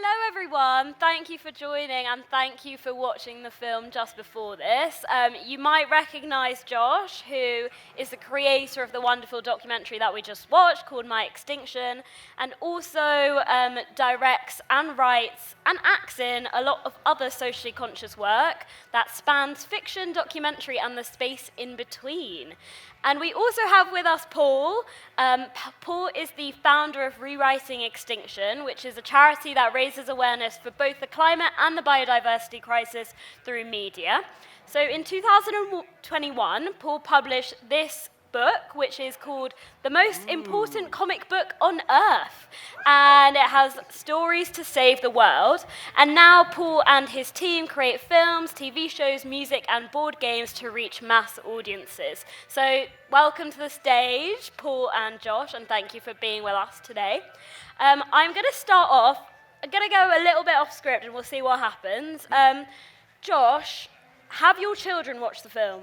Hello everyone, thank you for joining and thank you for watching the film just before this. You might recognise Josh, who is the creator of the wonderful documentary that we just watched called Extinction, and also directs and writes and acts in a lot of other socially conscious work that spans fiction, documentary and the space in between. And we also have with us Paul. Paul is the founder of Rewriting Extinction, which is a charity that raises awareness for both the climate and the biodiversity crisis through media. So in 2021, Paul published this book, which is called The Most Important Comic Book on Earth. And it has stories to save the world. And now Paul and his team create films, TV shows, music, and board games to reach mass audiences. So welcome to the stage, Paul and Josh, and thank you for being with us today. I'm going to start off, I'm going to go a little bit off script and we'll see what happens. Josh, have your children watched the film?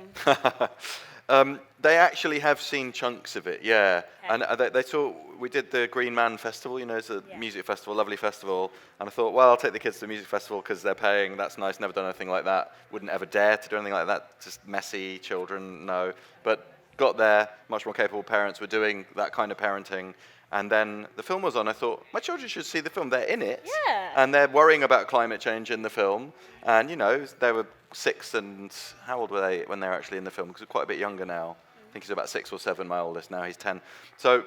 They actually have seen chunks of it, yeah. Okay. And they saw, we did the Green Man Festival, it's a music festival, lovely festival. And I thought, well, I'll take the kids to the music festival because they're paying, that's nice, never done anything like that. Wouldn't ever dare to do anything like that, just messy children, no. But got there, much more capable parents were doing that kind of parenting. And then the film was on. I thought, my children should see the film. They're in it. Yeah. And they're worrying about climate change in the film. And, they were 6 and, how old were they when they were actually in the film? Because they're quite a bit younger now. I think he's about 6 or 7, my oldest. Now he's 10. So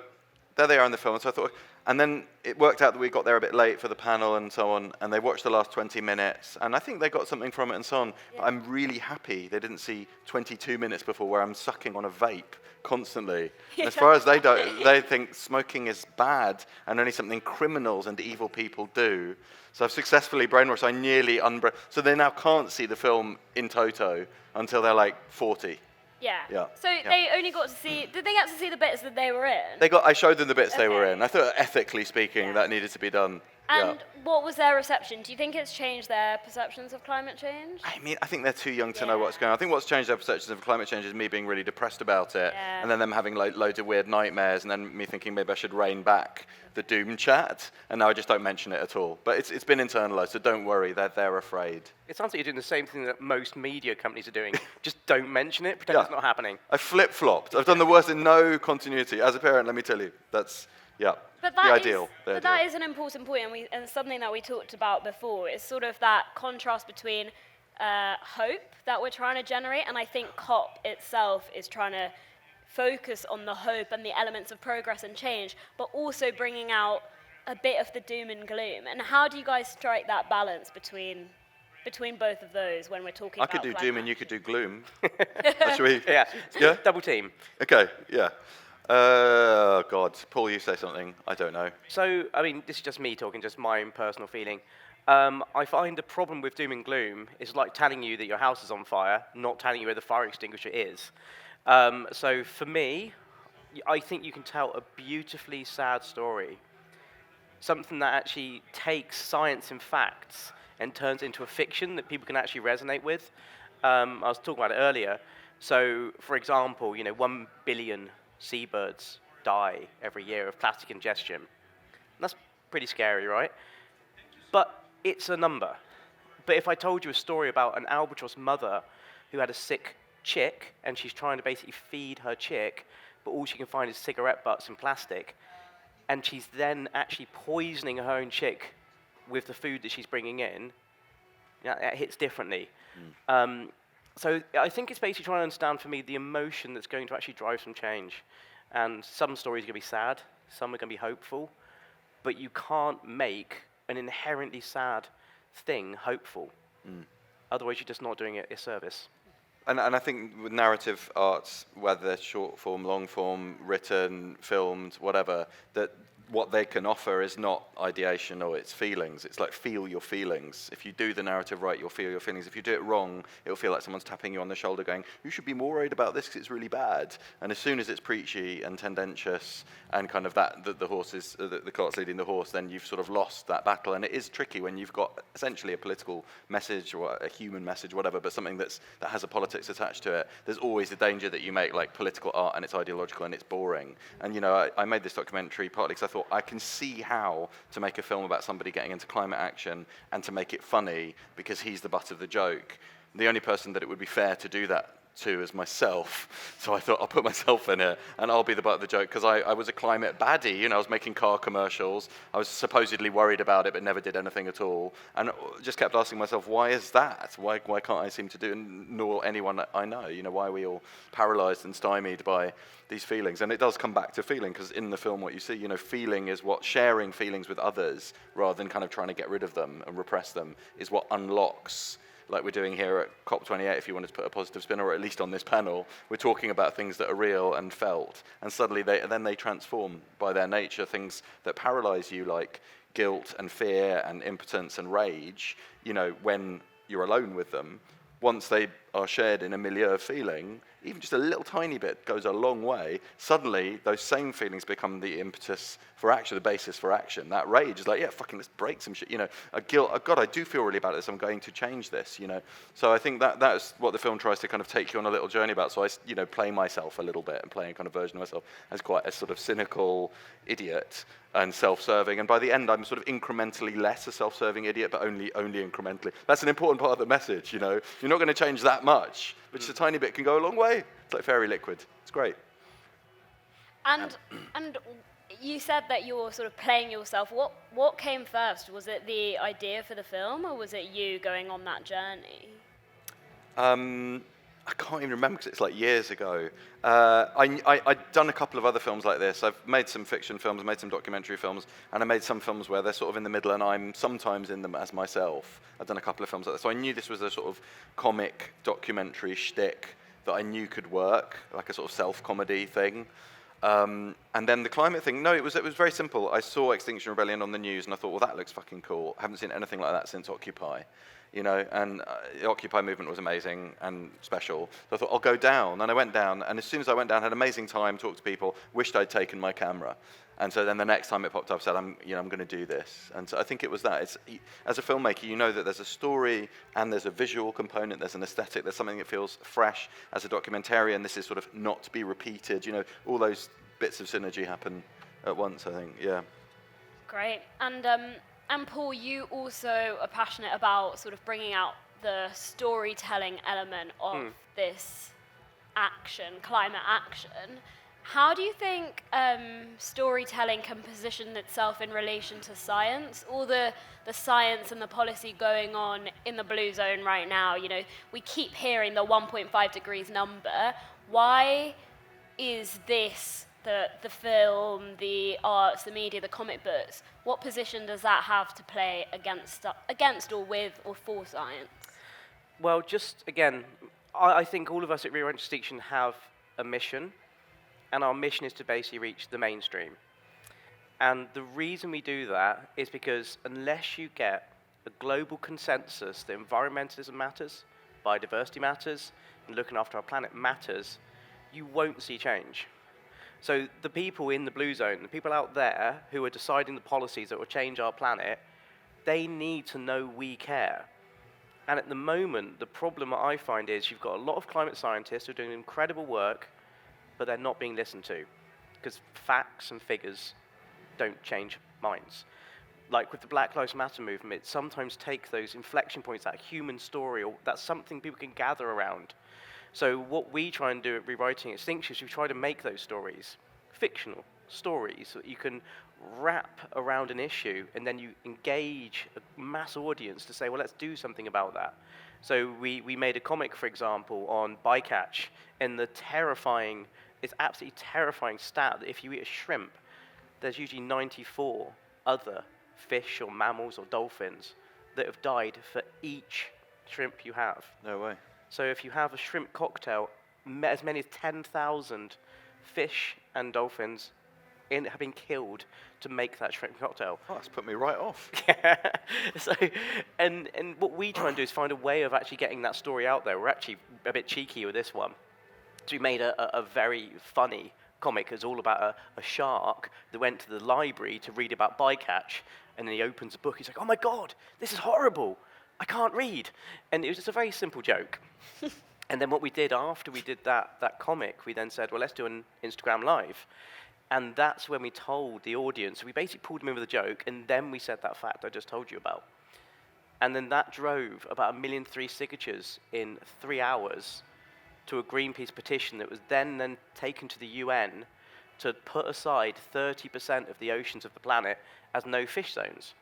there they are in the film. So I thought, and then it worked out that we got there a bit late for the panel and so on. And they watched the last 20 minutes. And I think they got something from it and so on. Yeah. I'm really happy they didn't see 22 minutes before where I'm sucking on a vape constantly. Yeah. As far as they don't, they think smoking is bad and only something criminals and evil people do. So I've successfully brainwashed. I nearly so they now can't see the film in toto until they're like 40. Yeah. So they only got to see. Did they get to see the bits that they were in? I showowed them the bits they were in. I thought, ethically speaking, that needed to be done. And what was their reception? Do you think it's changed their perceptions of climate change? I think they're too young to know what's going on. I think what's changed their perceptions of climate change is me being really depressed about it, and then them having loads of weird nightmares, and then me thinking maybe I should rein back the doom chat, and now I just don't mention it at all. But it's been internalized, so don't worry, they're afraid. It sounds like you're doing the same thing that most media companies are doing. Just don't mention it, pretend it's not happening. I flip-flopped. I've done the worst in no continuity. As a parent, let me tell you, that's, But that is an important point, and something that we talked about before is sort of that contrast between hope that we're trying to generate, and I think COP itself is trying to focus on the hope and the elements of progress and change, but also bringing out a bit of the doom and gloom. And how do you guys strike that balance between both of those when we're talking about I could do doom and you could do gloom. Yeah? Double team. Okay, yeah. God, Paul, you say something. I don't know. So, this is just me talking, just my own personal feeling. I find the problem with doom and gloom is like telling you that your house is on fire, not telling you where the fire extinguisher is. So for me, I think you can tell a beautifully sad story. Something that actually takes science and facts and turns into a fiction that people can actually resonate with. I was talking about it earlier. So, for example, 1 billion seabirds die every year of plastic ingestion. That's pretty scary, right? But it's a number. But if I told you a story about an albatross mother who had a sick chick and she's trying to basically feed her chick, but all she can find is cigarette butts and plastic, and she's then actually poisoning her own chick with the food that she's bringing in, that hits differently. So I think it's basically trying to understand for me the emotion that's going to actually drive some change. And some stories are going to be sad, some are going to be hopeful, but you can't make an inherently sad thing hopeful. Otherwise you're just not doing it a service. And I think with narrative arts, whether they're short form, long form, written, filmed, whatever, that what they can offer is not ideation or it's feelings. It's like feel your feelings. If you do the narrative right, you'll feel your feelings. If you do it wrong, it'll feel like someone's tapping you on the shoulder going, you should be more worried about this because it's really bad. And as soon as it's preachy and tendentious and kind of that, the horses, the cart's leading the horse, then you've sort of lost that battle. And it is tricky when you've got essentially a political message or a human message, whatever, but something that has a politics attached to it. There's always the danger that you make like political art and it's ideological and it's boring. And I made this documentary partly because I thought thought, I can see how to make a film about somebody getting into climate action and to make it funny because he's the butt of the joke. The only person that it would be fair to do that to is myself. So I thought, I'll put myself in it and I'll be the butt of the joke, because I was a climate baddie. You know, I was making car commercials. I was supposedly worried about it but never did anything at all. And just kept asking myself, why is that? Why can't I seem to do it, nor anyone that I know? You know, why are we all paralyzed and stymied by these feelings? And it does come back to feeling, because in the film what you see, you know, feeling is what, sharing feelings with others rather than kind of trying to get rid of them and repress them, is what unlocks, like we're doing here at COP28, if you wanted to put a positive spin, or at least on this panel, we're talking about things that are real and felt, and suddenly they transform by their nature. Things that paralyze you, like guilt and fear and impotence and rage, you know, when you're alone with them, once they are shared in a milieu of feeling, even just a little tiny bit goes a long way. Suddenly, those same feelings become the impetus for action, the basis for action. That rage is like, yeah, fucking let's break some shit. You know, a guilt, oh God, I do feel really about this. I'm going to change this, you know. So I think that's what the film tries to kind of take you on a little journey about. So I, you know, play myself a little bit and play a kind of version of myself as quite a sort of cynical idiot and self-serving. And by the end, I'm sort of incrementally less a self-serving idiot, but only incrementally. That's an important part of the message, you know. You're not going to change that much, but just a tiny bit can go a long way. It's like fairy liquid. It's great. And you said that you were sort of playing yourself. What came first? Was it the idea for the film, or was it you going on that journey? I can't even remember, because it's like years ago. I'd done a couple of other films like this. I've made some fiction films, made some documentary films, and I made some films where they're sort of in the middle and I'm sometimes in them as myself. I've done a couple of films like this. So I knew this was a sort of comic documentary shtick that I knew could work, like a sort of self-comedy thing. And then the climate thing, no, it was very simple. I saw Extinction Rebellion on the news and I thought, well, that looks fucking cool. I haven't seen anything like that since Occupy. You know, and the Occupy movement was amazing and special. So I thought, I'll go down. And I went down, and as soon as I went down, had an amazing time, talked to people, wished I'd taken my camera. And so then the next time it popped up, I said, I'm going to do this. And so I think it was that. As a filmmaker, you know that there's a story and there's a visual component, there's an aesthetic, there's something that feels fresh. As a documentarian, this is sort of not to be repeated. You know, all those bits of synergy happen at once, I think, yeah. Great. And Paul, you also are passionate about sort of bringing out the storytelling element of this action, climate action. How do you think storytelling can position itself in relation to science? All the science and the policy going on in the blue zone right now, you know, we keep hearing the 1.5 degrees number. Why is this, the film, the arts, the media, the comic books, what position does that have to play against or with or for science? Well, just again, I think all of us at Riva Extinction have a mission, and our mission is to basically reach the mainstream. And the reason we do that is because unless you get a global consensus that environmentalism matters, biodiversity matters, and looking after our planet matters, you won't see change. So the people in the blue zone, the people out there who are deciding the policies that will change our planet, they need to know we care. And at the moment, the problem that I find is you've got a lot of climate scientists who are doing incredible work, but they're not being listened to, because facts and figures don't change minds. Like with the Black Lives Matter movement, it sometimes takes those inflection points, that human story, or that's something people can gather around. So what we try and do at Rewriting Extinction is we try to make those stories fictional stories so that you can wrap around an issue and then you engage a mass audience to say, well, let's do something about that. So we made a comic, for example, on bycatch, and it's absolutely terrifying stat that if you eat a shrimp, there's usually 94 other fish or mammals or dolphins that have died for each shrimp you have. No way. So if you have a shrimp cocktail, as many as 10,000 fish and dolphins have been killed to make that shrimp cocktail. Oh, that's put me right off. So, and what we try and do is find a way of actually getting that story out there. We're actually a bit cheeky with this one. So we made a very funny comic. It's all about a shark that went to the library to read about bycatch, and then he opens a book. He's like, oh my God, this is horrible. I can't read. And it was just a very simple joke. And then what we did after we did that comic, we then said, well, let's do an Instagram Live. And that's when we told the audience, we basically pulled them in with a joke, and then we said that fact I just told you about. And then that drove about 1.3 million signatures in 3 hours to a Greenpeace petition that was then taken to the UN to put aside 30% of the oceans of the planet as no fish zones.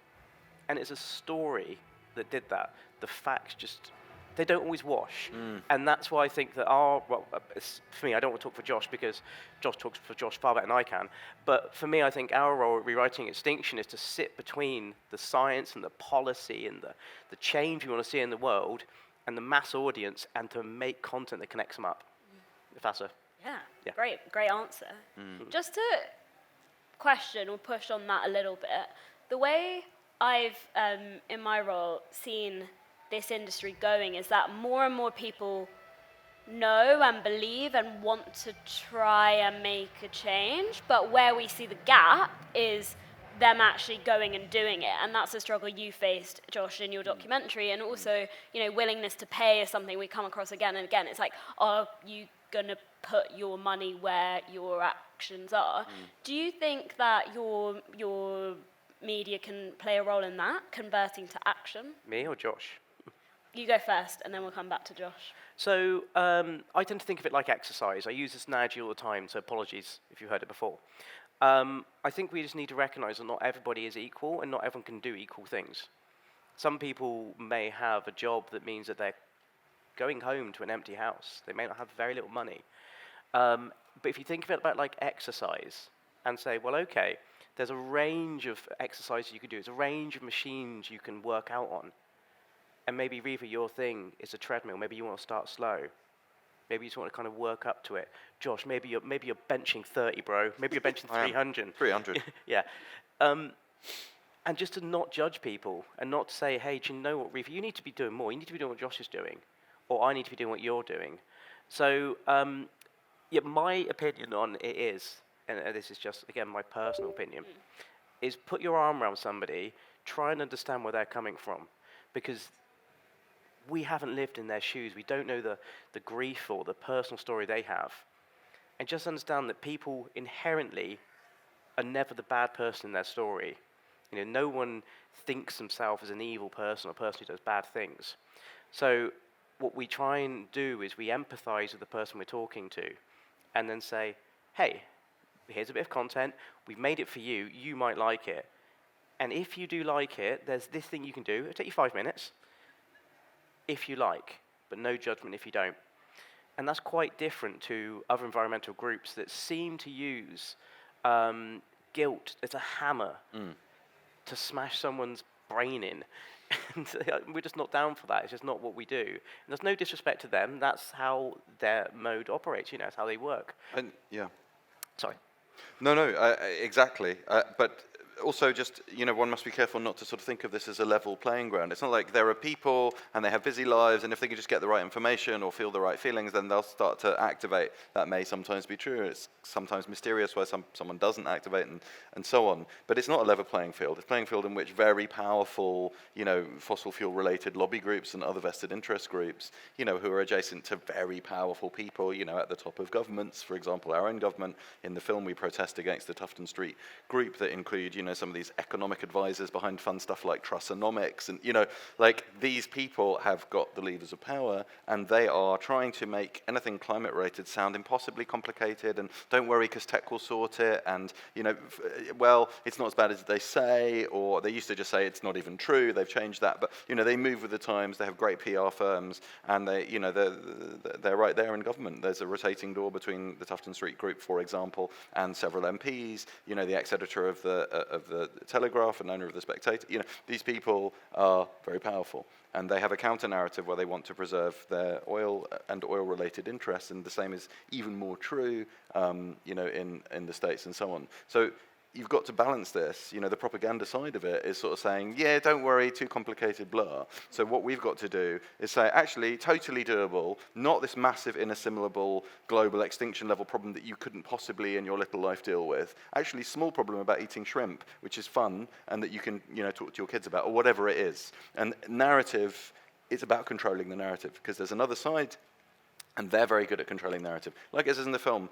And it's a story that did that. The facts just, they don't always wash. And that's why I think that for me, I don't want to talk for Josh because Josh talks for Josh far better than I can. But for me, I think our role at Rewriting Extinction is to sit between the science and the policy and the change we want to see in the world and the mass audience, and to make content that connects them up. If that's a... Yeah. Great answer. Just to question or push on that a little bit, the way I've, in my role, seen this industry going is that more and more people know and believe and want to try and make a change, but where we see the gap is them actually going and doing it, and that's a struggle you faced, Josh, in your documentary, and also, willingness to pay is something we come across again and again. It's like, are you gonna put your money where your actions are? Do you think that your media can play a role in that, converting to action? Me or Josh? You go first, and then we'll come back to Josh. So I tend to think of it like exercise. I use this analogy all the time, so apologies if you've heard it before. I think we just need to recognize that not everybody is equal and not everyone can do equal things. Some people may have a job that means that they're going home to an empty house. They may not have very little money. But if you think of it about like exercise and say, well, okay, there's a range of exercises you can do. There's a range of machines you can work out on. And maybe, Riva, your thing is a treadmill. Maybe you want to start slow. Maybe you just want to kind of work up to it. Josh, maybe you're benching 30, bro. Maybe you're benching 300. 300. Yeah. And just to not judge people and not say, hey, do you know what, Riva, you need to be doing more. You need to be doing what Josh is doing. Or I need to be doing what you're doing. So, my opinion on it is, and this is just, again, my personal opinion, is put your arm around somebody, try and understand where they're coming from. Because we haven't lived in their shoes. We don't know the grief or the personal story they have. And just understand that people inherently are never the bad person in their story. No one thinks themselves as an evil person or a person who does bad things. So what we try and do is we empathize with the person we're talking to and then say, hey, here's a bit of content. We've made it for you. You might like it. And if you do like it, there's this thing you can do. It'll take you 5 minutes. If you like, but no judgment if you don't. And that's quite different to other environmental groups that seem to use guilt as a hammer to smash someone's brain in. And we're just not down for that. It's just not what we do. And there's no disrespect to them. That's how their mode operates. It's how they work. And yeah. Sorry. No, exactly. But also just, one must be careful not to sort of think of this as a level playing ground. It's not like there are people and they have busy lives, and if they can just get the right information or feel the right feelings, then they'll start to activate. That may sometimes be true. It's sometimes mysterious why someone doesn't activate and so on. But it's not a level playing field. It's a playing field in which very powerful, fossil fuel related lobby groups and other vested interest groups, who are adjacent to very powerful people, at the top of governments. For example, our own government. In the film, we protest against the Tufton Street group that include, some of these economic advisors behind fun stuff like Trussonomics, and these people have got the levers of power, and they are trying to make anything climate related sound impossibly complicated, and don't worry because tech will sort it, and it's not as bad as they say, or they used to just say it's not even true. They've changed that, but they move with the times. They have great PR firms, and they're right there in government. There's a rotating door between the Tufton Street group, for example, and several MPs. The ex-editor of the Telegraph and owner of the Spectator. These people are very powerful, and they have a counter-narrative where they want to preserve their oil and oil-related interests, and the same is even more true, in the States and so on. So you've got to balance this. The propaganda side of it is sort of saying, yeah, don't worry, too complicated, blah. So what we've got to do is say, actually, totally doable, not this massive, inassimilable, global extinction level problem that you couldn't possibly in your little life deal with. Actually, small problem about eating shrimp, which is fun, and that you can, talk to your kids about, or whatever it is. And narrative, it's about controlling the narrative, because there's another side, and they're very good at controlling narrative. Like it says in the film,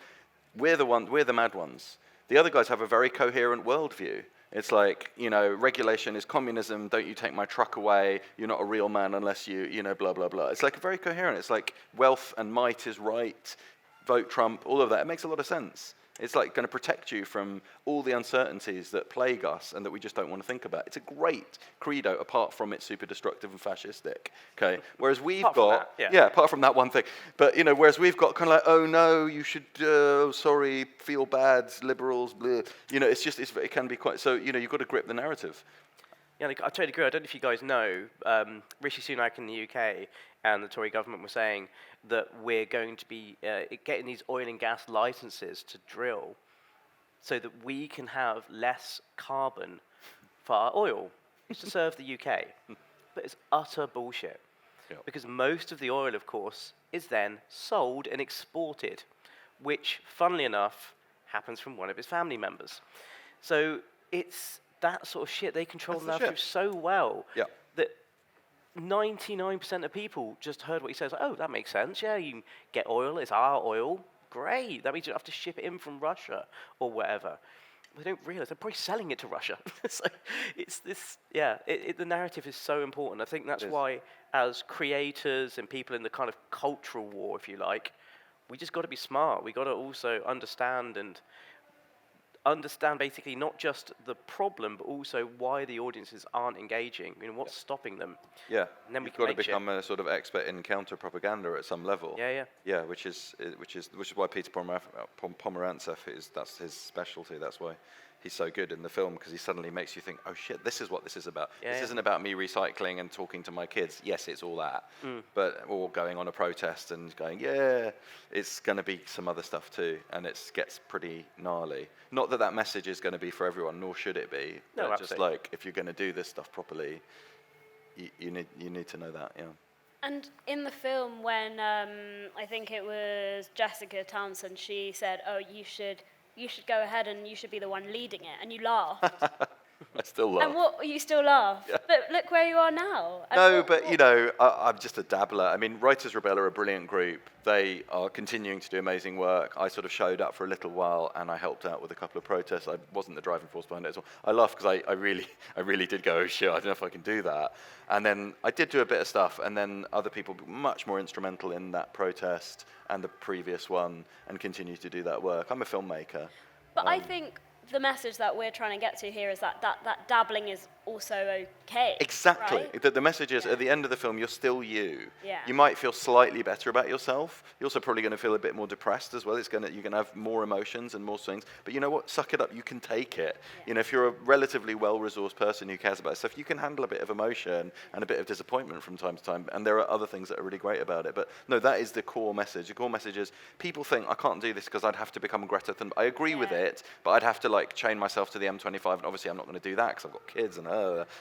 we're the mad ones. The other guys have a very coherent worldview. It's like, regulation is communism, don't you take my truck away, you're not a real man unless you blah, blah, blah. It's like very coherent. It's like wealth and might is right, vote Trump, all of that. It makes a lot of sense. It's like going to protect you from all the uncertainties that plague us and that we just don't want to think about. It's a great credo, apart from it's super destructive and fascistic. Okay, whereas we've got apart from that one thing. But whereas we've got kind of like, oh no, you should, sorry, feel bad, liberals. Bleh. It can be quite. So you've got to grip the narrative. Yeah, I totally agree. I don't know if you guys know, Rishi Sunak in the UK and the Tory government were saying that we're going to be getting these oil and gas licenses to drill so that we can have less carbon for our oil. It's to serve the UK. But it's utter bullshit. Yep. Because most of the oil, of course, is then sold and exported, which, funnily enough, happens from one of his family members. So it's that sort of shit. They control the narrative so well that 99% of people just heard what he says. Like, oh, that makes sense. Yeah, you can get oil. It's our oil. Great. That means you don't have to ship it in from Russia or whatever. They don't realize they're probably selling it to Russia. So it's this, the narrative is so important. I think that's why, as creators and people in the kind of cultural war, if you like, we just got to be smart. We got to also understand basically not just the problem, but also why the audiences aren't engaging. What's stopping them? Yeah, and then you've got to become a sort of expert in counter propaganda at some level. Yeah, which is why Peter Pomerantsev that's his specialty. That's why he's so good in the film, because he suddenly makes you think, oh shit, this is what this is about. This isn't about me recycling and talking to my kids. Yes, it's all that, or going on a protest and going, it's going to be some other stuff too, and it gets pretty gnarly. Not that message is going to be for everyone, nor should it be. No, but just like, if you're going to do this stuff properly, you need to know that. Yeah. And in the film, when I think it was Jessica Townsend, she said, "Oh, you should go ahead and you should be the one leading it," and you laughed. I still laugh. And you still laugh. Yeah. But look where you are now. I'm just a dabbler. I mean, Writers Rebel are a brilliant group. They are continuing to do amazing work. I sort of showed up for a little while, and I helped out with a couple of protests. I wasn't the driving force behind it as well. I laughed because I really did go, oh shit, I don't know if I can do that. And then I did do a bit of stuff, and then other people were much more instrumental in that protest and the previous one, and continue to do that work. I'm a filmmaker. But I think the message that we're trying to get to here is that dabbling is also okay. Exactly. Right? The message is, at the end of the film, you're still you. Yeah. You might feel slightly better about yourself. You're also probably going to feel a bit more depressed as well. You're going to have more emotions and more swings. But you know what? Suck it up. You can take it. Yeah. If you're a relatively well-resourced person who cares about stuff, you can handle a bit of emotion and a bit of disappointment from time to time. And there are other things that are really great about it. But no, that is the core message. The core message is, people think, I can't do this because I'd have to become Greta Thunberg. I agree with it, but I'd have to chain myself to the M25, and obviously I'm not going to do that because I've got kids, and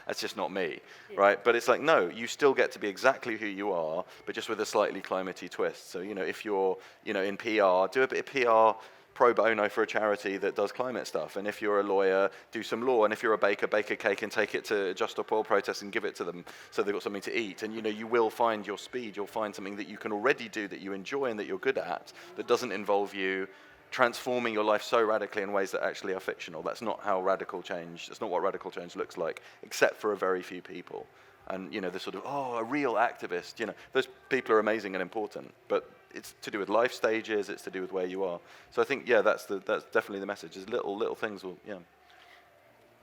that's just not me, right? But it's like, no, you still get to be exactly who you are, but just with a slightly climatey twist. So, if you're, in PR, do a bit of PR pro bono for a charity that does climate stuff. And if you're a lawyer, do some law. And if you're a baker, bake a cake and take it to Just Stop Oil protests and give it to them so they've got something to eat. And, you will find your speed. You'll find something that you can already do, that you enjoy and that you're good at, that doesn't involve you transforming your life so radically in ways that actually are fictional. That's not what radical change looks like, except for a very few people. And, the sort of, a real activist, those people are amazing and important, but it's to do with life stages, it's to do with where you are. So I think, that's definitely the message, is little things will,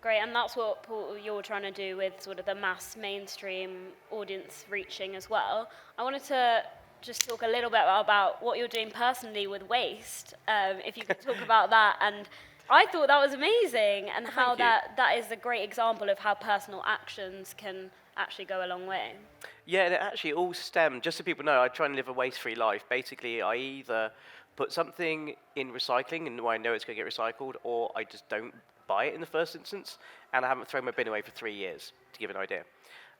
Great, and that's what, Paul, you're trying to do with sort of the mass mainstream audience reaching as well. I wanted to just talk a little bit about what you're doing personally with waste, if you could talk about that. And I thought that was amazing, and how that is a great example of how personal actions can actually go a long way. Yeah, and it actually all stemmed, just so people know, I try and live a waste-free life. Basically, I either put something in recycling and I know it's going to get recycled, or I just don't buy it in the first instance, and I haven't thrown my bin away for 3 years, to give an idea.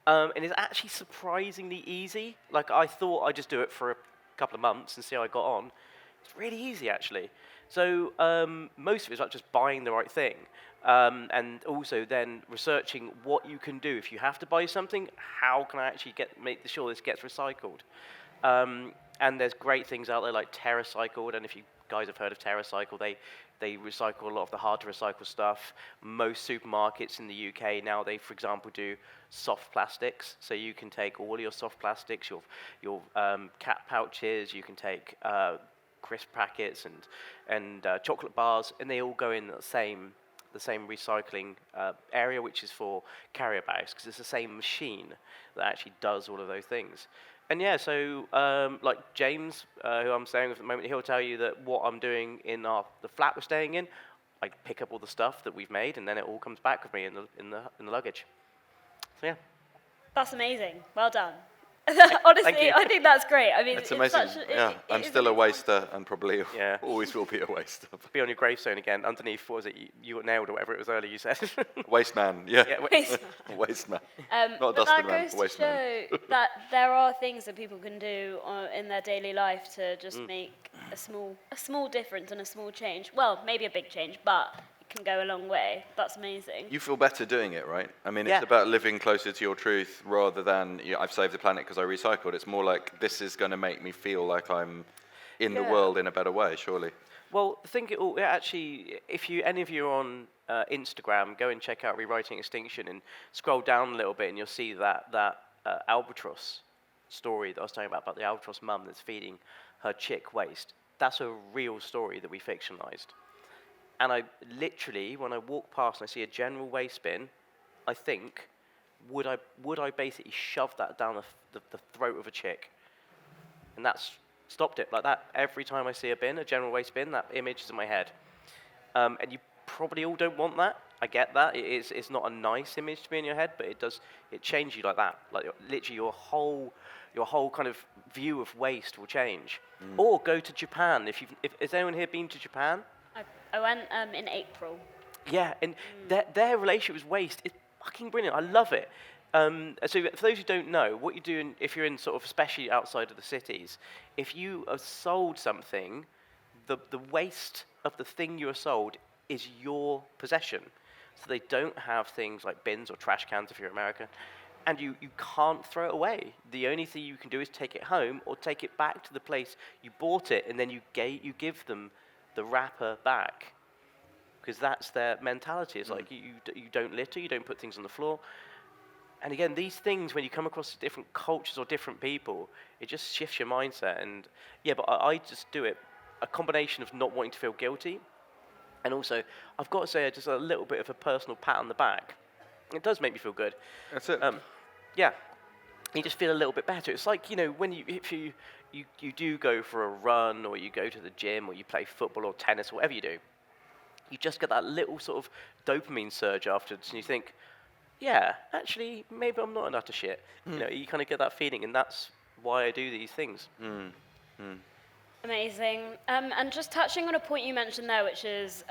And it's actually surprisingly easy. I thought I'd just do it for a couple of months and see how I got on. It's really easy, actually. So most of it's just buying the right thing. And also then researching what you can do. If you have to buy something, how can I actually make sure this gets recycled? And there's great things out there like TerraCycle. I don't know if you guys have heard of TerraCycle. They recycle a lot of the hard to recycle stuff. Most supermarkets in the UK now, they, for example, do soft plastics. So you can take all your soft plastics, your cat pouches, you can take crisp packets and chocolate bars, and they all go in the same recycling area, which is for carrier bags, because it's the same machine that actually does all of those things. And yeah, so like James, who I'm staying with at the moment, he'll tell you that what I'm doing in the flat we're staying in, I pick up all the stuff that we've made, and then it all comes back with me in the luggage. So yeah. That's amazing. Well done. Thank Honestly, you. I think that's great. I mean, It's amazing. I'm is still a an waster and probably Yeah. always will be a waster. Be on your gravestone again. Underneath, what was it? You got nailed or whatever it was earlier. You said. Waste man, yeah. Yeah, example. Waste man. Not But dustbin that man, goes to waste man. show that there are things that people can do in their daily life to just make a small difference and a small change. Well, maybe a big change, but it can go a long way. That's amazing. You feel better doing it, right? I mean, Yeah. it's about living closer to your truth rather than, I've saved the planet because I recycled. It's more like, this is going to make me feel like I'm in the Yeah. world in a better way, surely. Well, I think actually, if any of you are on Instagram, go and check out Rewriting Extinction and scroll down a little bit, and you'll see that albatross story that I was talking about the albatross mum that's feeding her chick waste. That's a real story that we fictionalized. And I literally, when I walk past and I see a general waste bin, I think, would I basically shove that down the throat of a chick? And that's stopped it like that. Every time I see a general waste bin, that image is in my head. And you probably all don't want that. I get that. It's not a nice image to be in your head, but it changes you like that. Like literally your whole kind of view of waste will change. Or go to Japan. If has anyone here been to Japan? I went in April. Yeah, and their relationship with waste is fucking brilliant. I love it. So for those who don't know, what you do if you're in sort of, especially outside of the cities, if you are sold something, the waste of the thing you are sold is your possession. So they don't have things like bins or trash cans if you're American, and you can't throw it away. The only thing you can do is take it home or take it back to the place you bought it, and then you give them the wrapper back, because that's their mentality. It's like you don't litter, you don't put things on the floor. And again, these things, when you come across different cultures or different people, it just shifts your mindset. And yeah, but I just do it, a combination of not wanting to feel guilty, and also, I've got to say, just a little bit of a personal pat on the back. It does make me feel good. That's it. Yeah, you just feel a little bit better. It's like, when if you do go for a run, or you go to the gym, or you play football or tennis, or whatever you do, you just get that little sort of dopamine surge afterwards, and you think, yeah, actually, maybe I'm not an utter shit. You kind of get that feeling, and that's why I do these things. Amazing. And just touching on a point you mentioned there, which is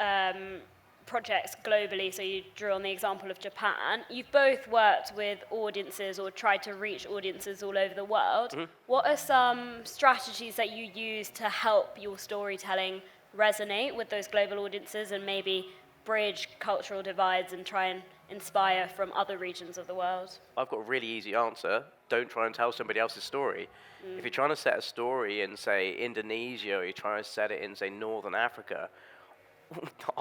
projects globally, so you drew on the example of Japan. You've both worked with audiences or tried to reach audiences all over the world. What are some strategies that you use to help your storytelling resonate with those global audiences and maybe bridge cultural divides and try and inspire from other regions of the world? I've got a really easy answer. Don't try and tell somebody else's story. If you're trying to set a story in, say, Indonesia, or you're trying to set it in, say, Northern Africa,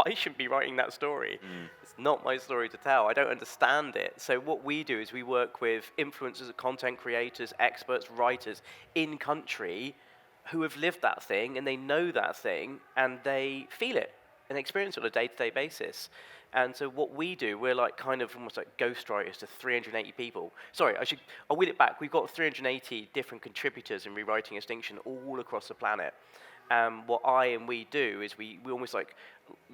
I shouldn't be writing that story. It's not my story to tell. I don't understand it. So what we do is we work with influencers, content creators, experts, writers in country who have lived that thing, and they know that thing, and they feel it and experience it on a day-to-day basis. And so what we do, we're like kind of almost like ghostwriters to 380 people. Sorry, I'll wheel it back. We've got 380 different contributors in Rewriting Extinction all across the planet. What we do is we almost like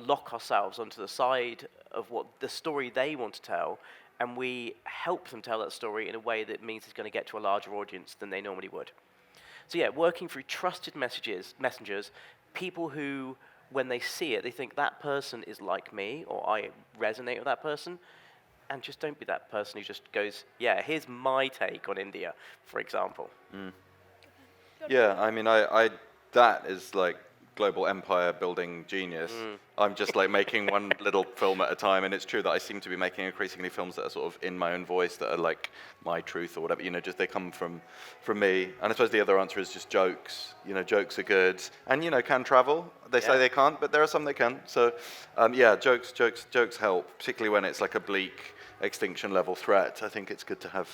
lock ourselves onto the side of what the story they want to tell, and we help them tell that story in a way that means it's going to get to a larger audience than they normally would. So yeah, working through trusted messengers, people who, when they see it, they think that person is like me, or I resonate with that person, and just don't be that person who just goes, yeah, here's my take on India, for example. Yeah, I mean, I that is like global empire building genius. I'm just like making one little film at a time, and it's true that I seem to be making increasingly films that are sort of in my own voice, that are like my truth or whatever, just they come from me. And I suppose the other answer is just jokes. Jokes are good, and can travel. They say they can't, but there are some that can. So jokes help, particularly when it's like a bleak extinction level threat. I think it's good to have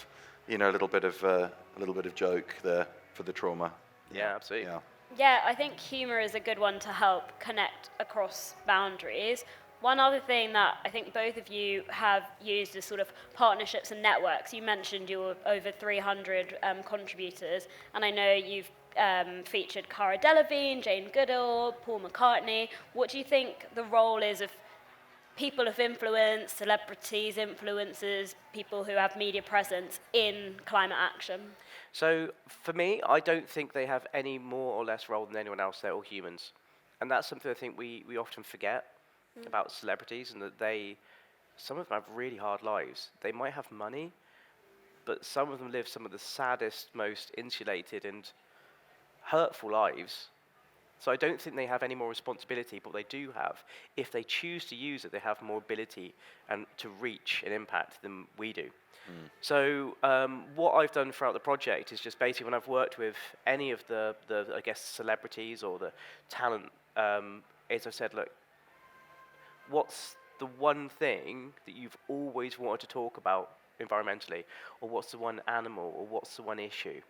a little bit of joke there for the trauma. Yeah, absolutely. Yeah, I think humour is a good one to help connect across boundaries. One other thing that I think both of you have used is sort of partnerships and networks. You mentioned your over 300 contributors, and I know you've featured Cara Delevingne, Jane Goodall, Paul McCartney. What do you think the role is of people of influence, celebrities, influencers, people who have media presence in climate action? So for me, I don't think they have any more or less role than anyone else. They're all humans. And that's something I think we often forget about celebrities, and that some of them have really hard lives. They might have money, but some of them live some of the saddest, most insulated and hurtful lives. So I don't think they have any more responsibility, but they do have, if they choose to use it, they have more ability and to reach an impact than we do. So what I've done throughout the project is just basically when I've worked with any of the I guess, celebrities or the talent, is I've said, look, what's the one thing that you've always wanted to talk about environmentally? Or what's the one animal? Or what's the one issue?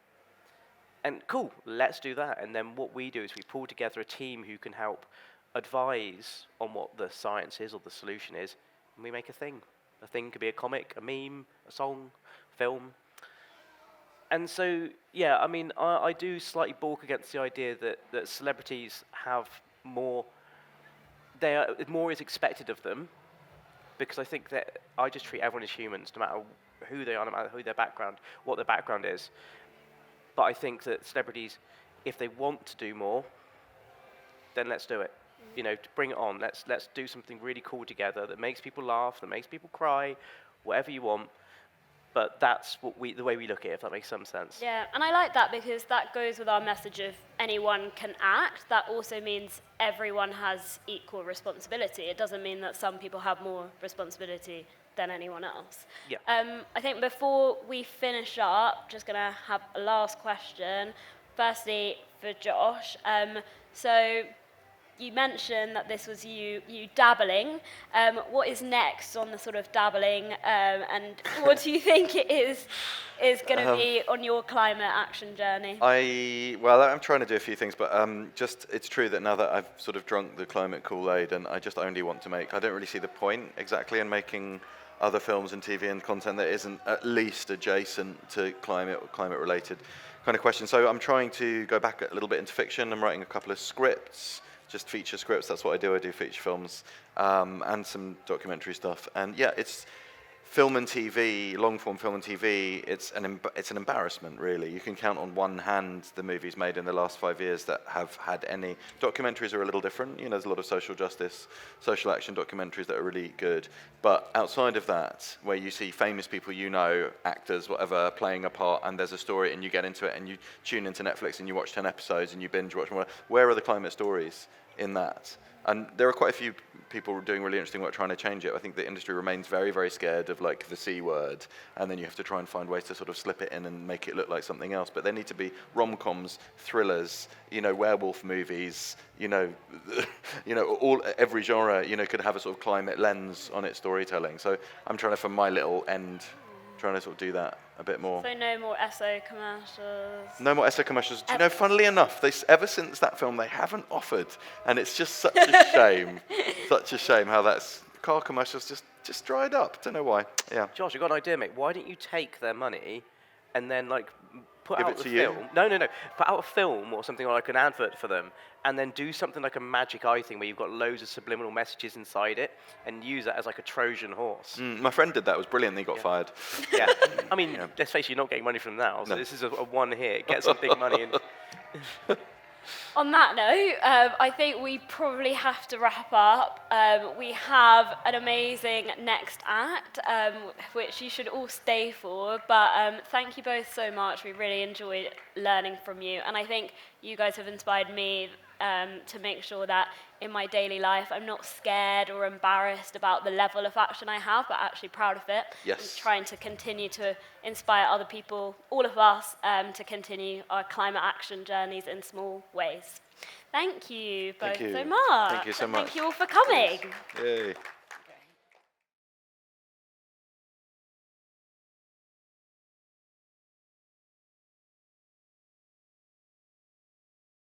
And cool, let's do that. And then what we do is we pull together a team who can help advise on what the science is or the solution is, and we make a thing. A thing could be a comic, a meme, a song, film. And so, yeah, I mean, I do slightly balk against the idea that celebrities have more, more is expected of them, because I think that I just treat everyone as humans, no matter who they are, no matter who their background, what their background is. But I think that celebrities, if they want to do more, then let's do it. To bring it on. Let's do something really cool together that makes people laugh, that makes people cry, whatever you want. But that's the way we look at it, if that makes some sense. Yeah, and I like that because that goes with our message of anyone can act. That also means everyone has equal responsibility. It doesn't mean that some people have more responsibility than anyone else. Yeah. I think before we finish up, just going to have a last question. Firstly, for Josh. So you mentioned that this was you dabbling. What is next on the sort of dabbling, and what do you think it is going to be on your climate action journey? I'm trying to do a few things, but it's true that now that I've sort of drunk the climate Kool-Aid, and I just only want to I don't really see the point exactly in making other films and TV and content that isn't at least adjacent to climate or climate-related kind of questions. So I'm trying to go back a little bit into fiction. I'm writing a couple of scripts, just feature scripts. That's what I do. I do feature films and some documentary stuff. And yeah, it's film and TV, long-form film and TV. It's an embarrassment, really. You can count on one hand the movies made in the last 5 years that have had any. Documentaries are a little different. There's a lot of social justice, social action documentaries that are really good. But outside of that, where you see famous people, actors, whatever, playing a part, and there's a story, and you get into it, and you tune into Netflix, and you watch 10 episodes, and you binge watch more. Where are the climate stories in that? And there are quite a few people doing really interesting work trying to change it. I think the industry remains very, very scared of like the C word, and then you have to try and find ways to sort of slip it in and make it look like something else. But there need to be rom-coms, thrillers, werewolf movies, every genre, could have a sort of climate lens on its storytelling. So I'm trying to, from my little end, trying to sort of do that a bit more. So no more Esso commercials. No more Esso commercials. Do you know, funnily enough, ever since that film, they haven't offered, and it's just such a shame. Such a shame how car commercials just dried up. Don't know why. Yeah. Josh, I've got an idea, mate. Why don't you take their money and then put Give out it the to film? you? No. Put out a film or something like an advert for them, and then do something like a Magic Eye thing where you've got loads of subliminal messages inside it, and use that as like a Trojan horse. My friend did that. It was brilliant. He got fired. Yeah. I mean, let's face it, you're not getting money from them now, so this is a one hit. Get some big money in. On that note, I think we probably have to wrap up. We have an amazing next act, which you should all stay for. But thank you both so much. We really enjoyed learning from you. And I think you guys have inspired me to make sure that in my daily life I'm not scared or embarrassed about the level of action I have, but actually proud of it. Yes. And trying to continue to inspire other people, all of us, to continue our climate action journeys in small ways. Thank you both Thank you. so much. Thank you so And much. thank you all for coming. Yay.